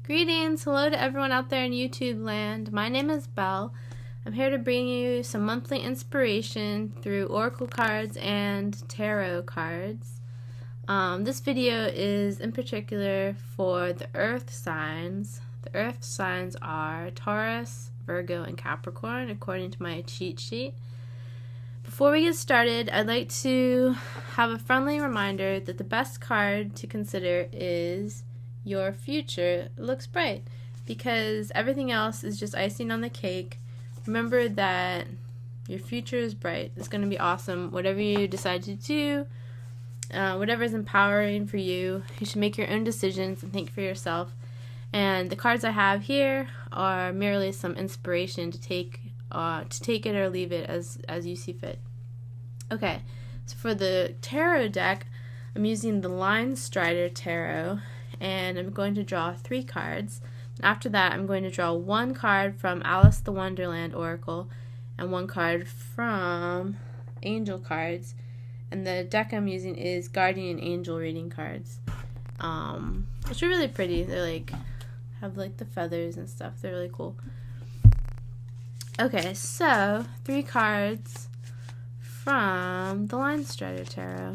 Greetings, hello to everyone out there in YouTube land. My name is Belle. I'm here to bring you some monthly inspiration through oracle cards and tarot cards. This video is in particular for the earth signs. The earth signs are Taurus, Virgo, and Capricorn according to my cheat sheet. Before we get started, I'd like to have a friendly reminder that the best card to consider is your future looks bright, because everything else is just icing on the cake. Remember that your future is bright. It's going to be awesome. Whatever you decide to do, whatever is empowering for you, you should make your own decisions and think for yourself. And the cards I have here are merely some inspiration to take it or leave it as you see fit. Okay, so for the tarot deck, I'm using the Line Strider Tarot, and I'm going to draw 3 cards. After that, I'm going to draw 1 card from Alice the Wonderland Oracle and 1 card from Angel Cards. And the deck I'm using is Guardian Angel reading cards, which are really pretty. They're have the feathers and stuff. They're really cool. Okay, so 3 cards from the Line Strider Tarot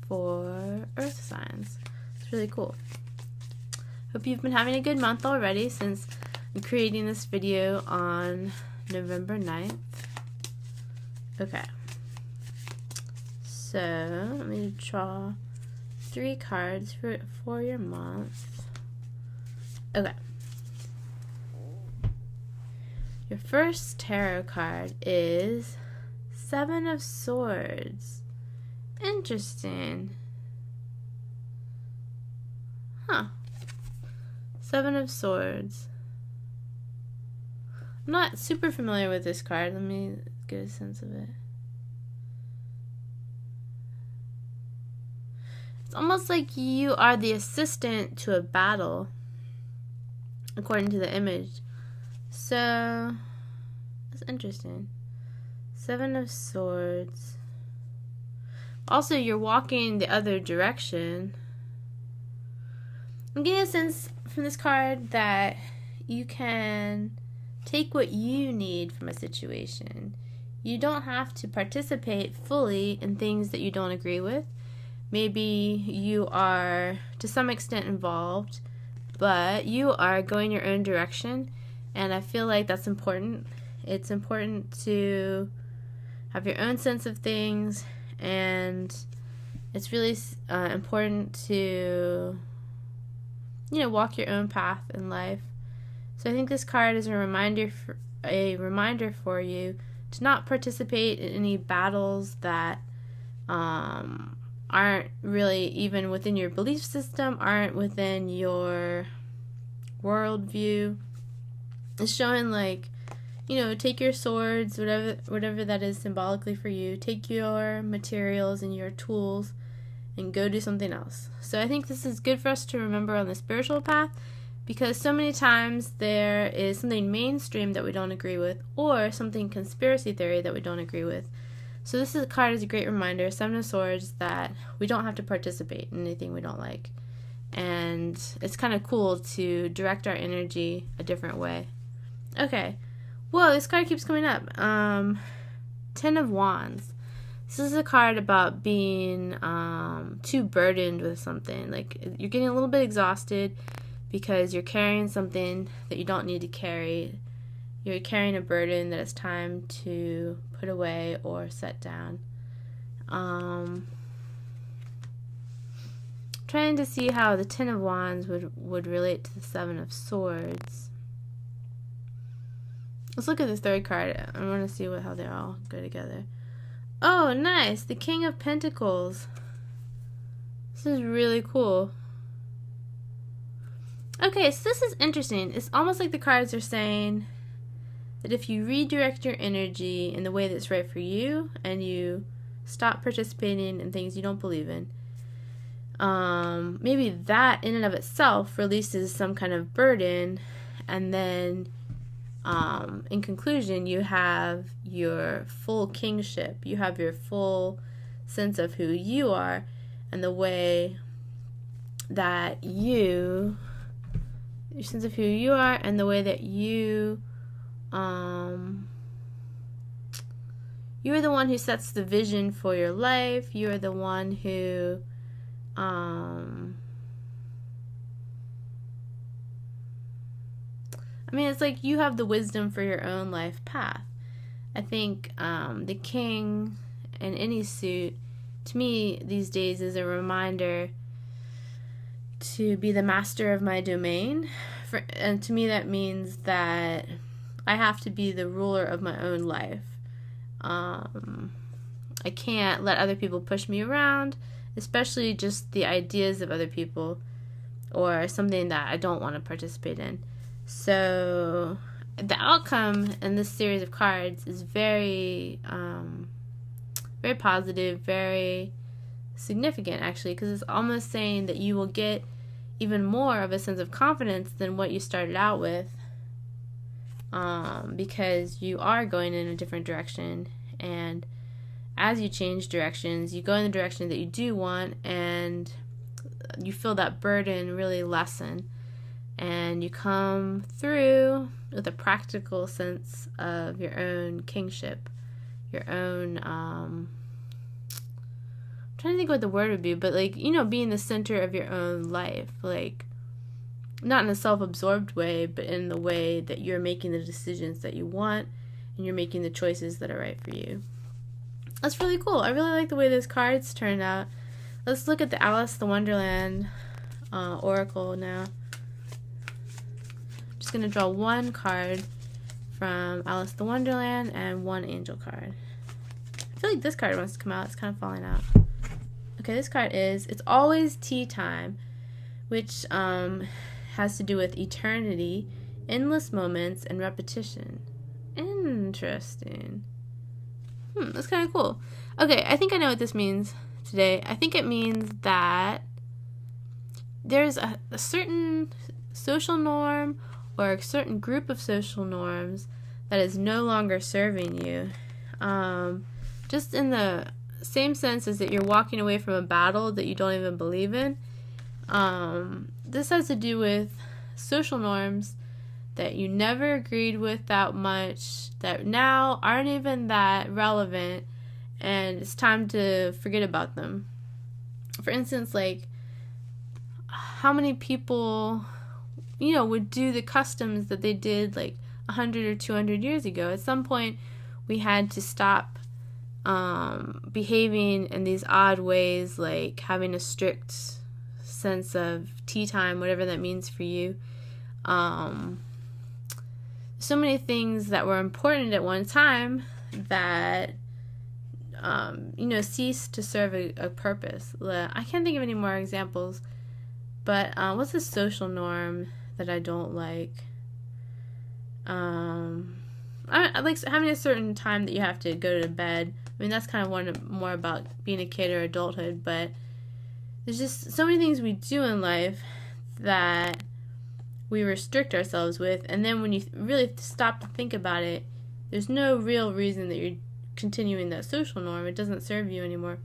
for earth signs. It's really cool. Hope you've been having a good month already since I'm creating this video on November 9th. Okay. So, let me draw 3 cards for your month. Okay. Your first tarot card is 7 of Swords. Interesting. Huh. 7 of Swords. I'm not super familiar with this card. Let me get a sense of it. It's almost like you are the assistant to a battle, according to the image. So, that's interesting. 7 of Swords. Also, you're walking the other direction. I'm getting a sense from this card that you can take what you need from a situation. You don't have to participate fully in things that you don't agree with. Maybe you are to some extent involved, but you are going your own direction, and I feel like that's important. It's important to have your own sense of things, and it's really important to walk your own path in life. So I think this card is a reminder for you to not participate in any battles that aren't really even within your belief system, aren't within your worldview. It's showing take your swords, whatever that is symbolically for you, take your materials and your tools and go do something else. So I think this is good for us to remember on the spiritual path, because so many times there is something mainstream that we don't agree with, or something conspiracy theory that we don't agree with. So this card is a great reminder, 7 of Swords, that we don't have to participate in anything we don't like. And it's kind of cool to direct our energy a different way. Okay. Whoa, this card keeps coming up. 10 of Wands. This is a card about being too burdened with something. You're getting a little bit exhausted because you're carrying something that you don't need to carry. You're carrying a burden that it's time to put away or set down. Trying to see how the 10 of Wands would relate to the 7 of Swords. Let's look at the 3rd card. I want to see how they all go together. Oh, nice! The King of Pentacles. This is really cool. Okay, so this is interesting. It's almost like the cards are saying that if you redirect your energy in the way that's right for you, and you stop participating in things you don't believe in, maybe that in and of itself releases some kind of burden, and then in conclusion, you have your full kingship. You have your full sense of who you are and the way that you your sense of who you are, and the way that you are the one who sets the vision for your life. You are the one who it's like you have the wisdom for your own life path. I think the king in any suit, to me these days, is a reminder to be the master of my domain. And to me that means that I have to be the ruler of my own life. I can't let other people push me around, especially just the ideas of other people or something that I don't want to participate in. So the outcome in this series of cards is very very positive, very significant actually, because it's almost saying that you will get even more of a sense of confidence than what you started out with, because you are going in a different direction, and as you change directions, you go in the direction that you do want, and you feel that burden really lessen, and you come through with a practical sense of your own kingship, your own I'm trying to think what the word would be, but being the center of your own life, not in a self-absorbed way, but in the way that you're making the decisions that you want and you're making the choices that are right for you. That's really cool. I really like the way those cards turned out. Let's look at the Alice in Wonderland Oracle now. I'm just going to draw one card from Alice in Wonderland and one angel card. I feel like this card wants to come out. It's kind of falling out. Okay, this card is It's Always Tea Time, which has to do with eternity, endless moments, and repetition. Interesting. That's kind of cool. Okay, I think I know what this means today. I think it means that there's a certain social norm or a certain group of social norms that is no longer serving you. Just in the same sense as that you're walking away from a battle that you don't even believe in. This has to do with social norms that you never agreed with that much, that now aren't even that relevant, and it's time to forget about them. For instance, how many people, would do the customs that they did 100 or 200 years ago? At some point, we had to stop behaving in these odd ways, like having a strict sense of tea time, whatever that means for you. So many things that were important at one time that ceased to serve a purpose. I can't think of any more examples, but what's a social norm that I don't like? I like having a certain time that you have to go to bed. That's kind of more about being a kid or adulthood, but there's just so many things we do in life that we restrict ourselves with, and then when you really stop to think about it, there's no real reason that you're continuing that social norm. It doesn't serve you anymore.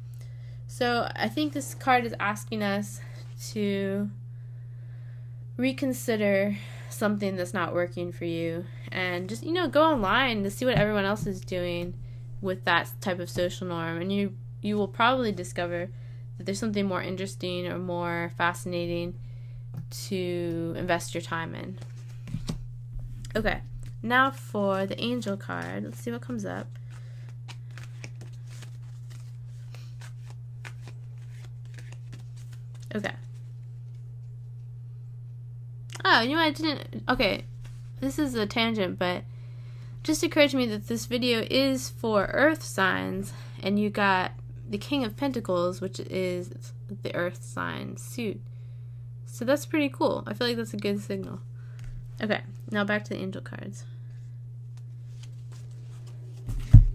So I think this card is asking us to reconsider something that's not working for you, and just go online to see what everyone else is doing with that type of social norm, and you will probably discover that there's something more interesting or more fascinating to invest your time in. Okay, now for the angel card. Let's see what comes up. Okay. Oh, I didn't... Okay, this is a tangent, but it just occurred to me that this video is for earth signs, and you got the King of Pentacles, which is the earth sign suit. So that's pretty cool. I feel like that's a good signal. Okay, now back to the angel cards.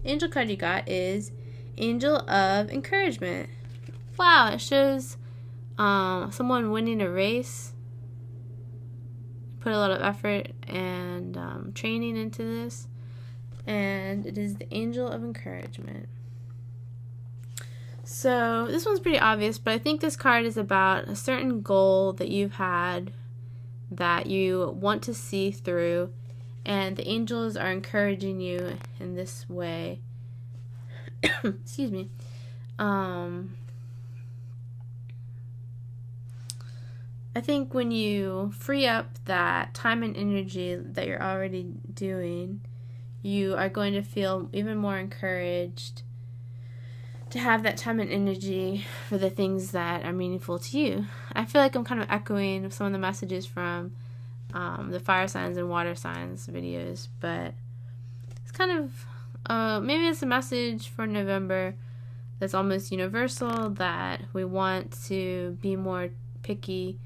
Angel card you got is Angel of Encouragement. Wow, it shows someone winning a race. Put a lot of effort and training into this. And it is the Angel of Encouragement. So this one's pretty obvious, but I think this card is about a certain goal that you've had that you want to see through, and the angels are encouraging you in this way. Excuse me. I think when you free up that time and energy that you're already doing, you are going to feel even more encouraged to have that time and energy for the things that are meaningful to you. I feel like I'm kind of echoing some of the messages from the fire signs and water signs videos, but it's kind of, maybe it's a message for November that's almost universal, that we want to be more picky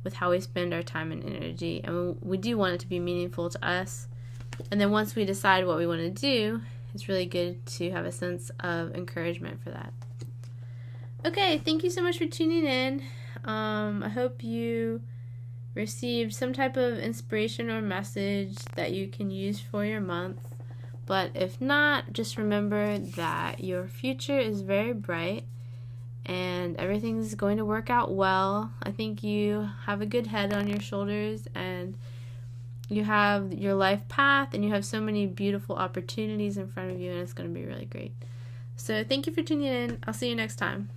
with how we spend our time and energy, and we do want it to be meaningful to us. And then once we decide what we want to do, it's really good to have a sense of encouragement for that. Okay, thank you so much for tuning in. I hope you received some type of inspiration or message that you can use for your month. But if not, just remember that your future is very bright and everything's going to work out well. I think you have a good head on your shoulders, and you have your life path, and you have so many beautiful opportunities in front of you, and it's going to be really great. So thank you for tuning in. I'll see you next time.